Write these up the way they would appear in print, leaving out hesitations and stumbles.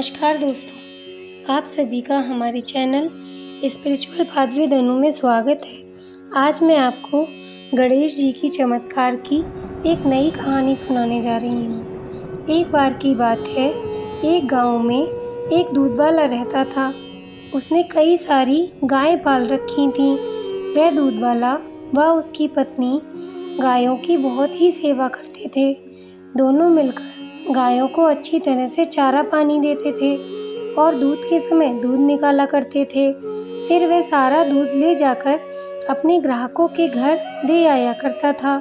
नमस्कार दोस्तों, आप सभी का हमारे चैनल स्पिरिचुअल भादवी धनु में स्वागत है। आज मैं आपको गणेश जी की चमत्कार की एक नई कहानी सुनाने जा रही हूँ। एक बार की बात है, एक गांव में एक दूध वाला रहता था। उसने कई सारी गायें पाल रखी थीं। वह दूध वाला व उसकी पत्नी गायों की बहुत ही सेवा करते थे। दोनों मिलकर गायों को अच्छी तरह से चारा पानी देते थे और दूध के समय दूध निकाला करते थे। फिर वह सारा दूध ले जाकर अपने ग्राहकों के घर दे आया करता था।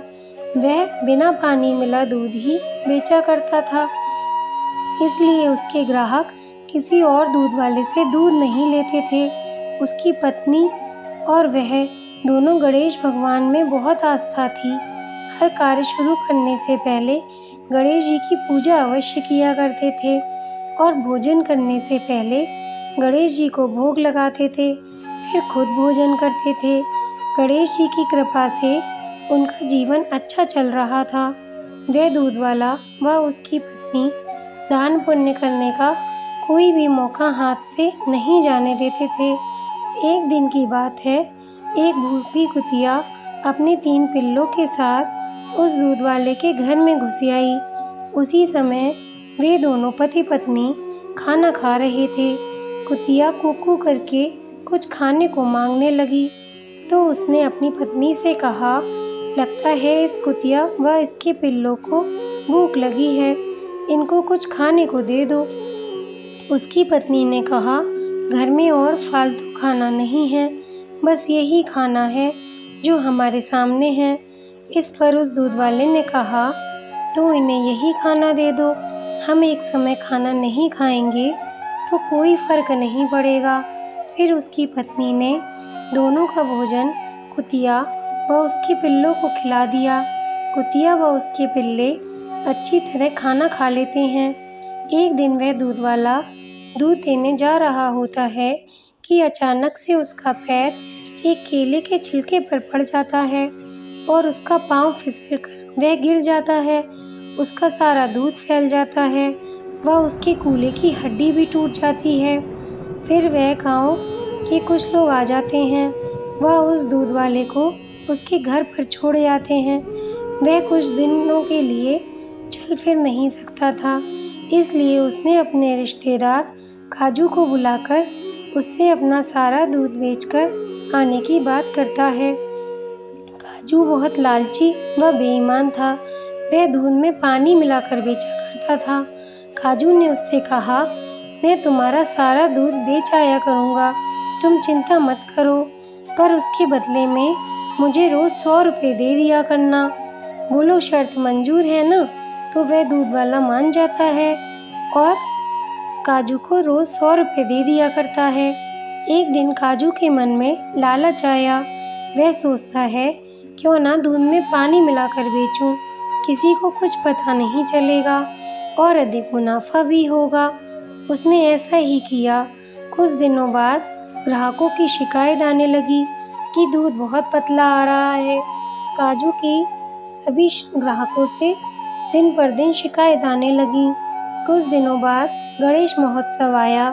वह बिना पानी मिला दूध ही बेचा करता था, इसलिए उसके ग्राहक किसी और दूध वाले से दूध नहीं लेते थे। उसकी पत्नी और वह दोनों गणेश भगवान में बहुत आस्था थी। हर कार्य शुरू करने से पहले गणेश जी की पूजा अवश्य किया करते थे और भोजन करने से पहले गणेश जी को भोग लगाते थे, फिर खुद भोजन करते थे। गणेश जी की कृपा से उनका जीवन अच्छा चल रहा था। वह दूध वाला व उसकी पत्नी दान पुण्य करने का कोई भी मौका हाथ से नहीं जाने देते थे। एक दिन की बात है, एक भूखी कुतिया अपने 3 पिल्लों के साथ उस दूध वाले के घर में घुस आई। उसी समय वे दोनों पति पत्नी खाना खा रहे थे। कुतिया कूकू करके कुछ खाने को मांगने लगी तो उसने अपनी पत्नी से कहा, लगता है इस कुतिया व इसके पिल्लों को भूख लगी है, इनको कुछ खाने को दे दो। उसकी पत्नी ने कहा, घर में और फालतू खाना नहीं है, बस यही खाना है जो हमारे सामने है। इस पर उस दूध वाले ने कहा, तो इन्हें यही खाना दे दो, हम एक समय खाना नहीं खाएंगे तो कोई फर्क नहीं पड़ेगा। फिर उसकी पत्नी ने दोनों का भोजन कुतिया व उसके पिल्लों को खिला दिया। कुतिया व उसके पिल्ले अच्छी तरह खाना खा लेते हैं। एक दिन वह दूध वाला दूध देने जा रहा होता है कि अचानक से उसका पैर एक केले के छिलके पर पड़ जाता है और उसका पाँव फिसलकर वह गिर जाता है। उसका सारा दूध फैल जाता है व उसके कूल्हे की हड्डी भी टूट जाती है। फिर वह गांव के कुछ लोग आ जाते हैं। वह उस दूध वाले को उसके घर पर छोड़ आते हैं। वह कुछ दिनों के लिए चल फिर नहीं सकता था, इसलिए उसने अपने रिश्तेदार काजू को बुलाकर उससे अपना सारा दूध बेचकर आने की बात करता है। काजू बहुत लालची व बेईमान था। वह दूध में पानी मिलाकर बेचा करता था। काजू ने उससे कहा, मैं तुम्हारा सारा दूध बेच आया करूँगा, तुम चिंता मत करो, पर उसके बदले में मुझे रोज़ 100 रुपये दे दिया करना। बोलो शर्त मंजूर है ना? तो वह दूध वाला मान जाता है और काजू को रोज़ 100 रुपये दे दिया करता है। एक दिन काजू के मन में लालच आया। वह सोचता है, क्यों ना दूध में पानी मिलाकर बेचूं, किसी को कुछ पता नहीं चलेगा और अधिक मुनाफा भी होगा। उसने ऐसा ही किया। कुछ दिनों बाद ग्राहकों की शिकायत आने लगी कि दूध बहुत पतला आ रहा है। काजू की सभी ग्राहकों से दिन पर दिन शिकायत आने लगी। कुछ दिनों बाद गणेश महोत्सव आया।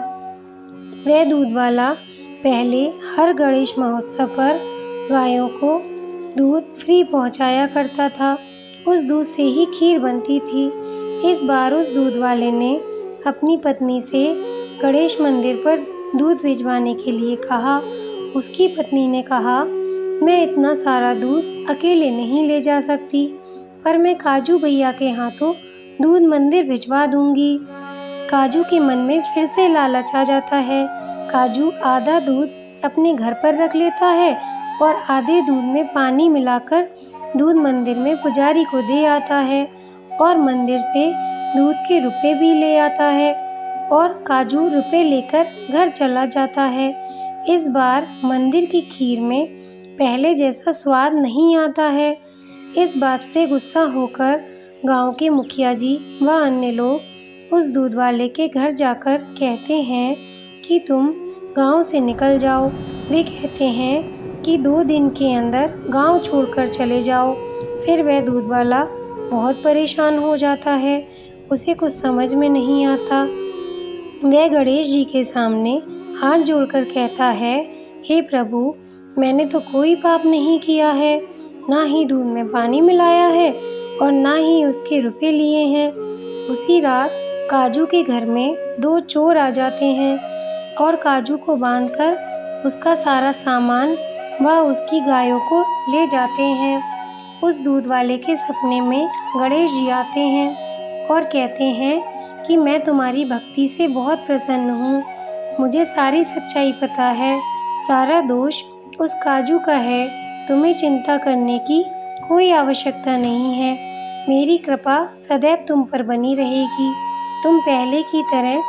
वह दूध वाला पहले हर गणेश महोत्सव पर गायों को दूध फ्री पहुंचाया करता था। उस दूध से ही खीर बनती थी। इस बार उस दूध वाले ने अपनी पत्नी से गणेश मंदिर पर दूध भिजवाने के लिए कहा। उसकी पत्नी ने कहा, मैं इतना सारा दूध अकेले नहीं ले जा सकती, पर मैं काजू भैया के हाथों दूध मंदिर भिजवा दूंगी। काजू के मन में फिर से लालच आ जाता है। काजू आधा दूध अपने घर पर रख लेता है और आधे दूध में पानी मिलाकर दूध मंदिर में पुजारी को दे आता है और मंदिर से दूध के रुपए भी ले आता है और काजू रुपए लेकर घर चला जाता है। इस बार मंदिर की खीर में पहले जैसा स्वाद नहीं आता है। इस बात से गुस्सा होकर गांव के मुखिया जी व अन्य लोग उस दूध वाले के घर जाकर कहते हैं कि तुम गांव से निकल जाओ। वे कहते हैं कि 2 दिन के अंदर गांव छोड़कर चले जाओ। फिर वह दूध वाला बहुत परेशान हो जाता है। उसे कुछ समझ में नहीं आता। वह गणेश जी के सामने हाथ जोड़कर कहता है, हे प्रभु, मैंने तो कोई पाप नहीं किया है, ना ही दूध में पानी मिलाया है और ना ही उसके रुपए लिए हैं। उसी रात काजू के घर में 2 चोर आ जाते हैं और काजू को बांधकर उसका सारा सामान व उसकी गायों को ले जाते हैं। उस दूध वाले के सपने में गणेश जी आते हैं और कहते हैं कि मैं तुम्हारी भक्ति से बहुत प्रसन्न हूँ। मुझे सारी सच्चाई पता है, सारा दोष उस काजू का है। तुम्हें चिंता करने की कोई आवश्यकता नहीं है। मेरी कृपा सदैव तुम पर बनी रहेगी। तुम पहले की तरह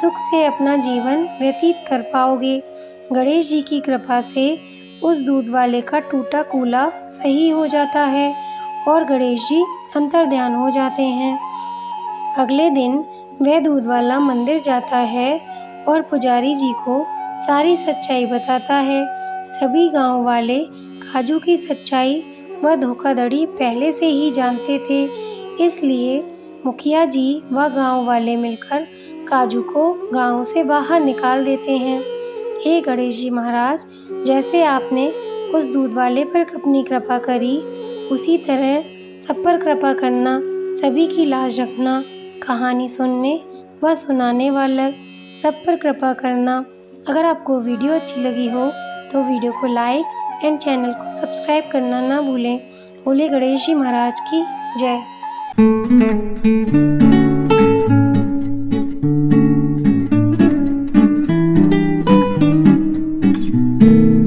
सुख से अपना जीवन व्यतीत कर पाओगे। गणेश जी की कृपा से उस दूध वाले का टूटा कूला सही हो जाता है और गणेश जी अंतर्ध्यान हो जाते हैं। अगले दिन वह दूध वाला मंदिर जाता है और पुजारी जी को सारी सच्चाई बताता है। सभी गांव वाले काजू की सच्चाई व धोखाधड़ी पहले से ही जानते थे, इसलिए मुखिया जी व गांव वाले मिलकर काजू को गांव से बाहर निकाल देते हैं। हे गणेश जी महाराज, जैसे आपने उस दूध वाले पर अपनी कृपा करी, उसी तरह सब पर कृपा करना, सभी की लाज रखना, कहानी सुनने व सुनाने वाला सब पर कृपा करना। अगर आपको वीडियो अच्छी लगी हो तो वीडियो को लाइक एंड चैनल को सब्सक्राइब करना ना भूलें। बोले गणेश जी महाराज की जय।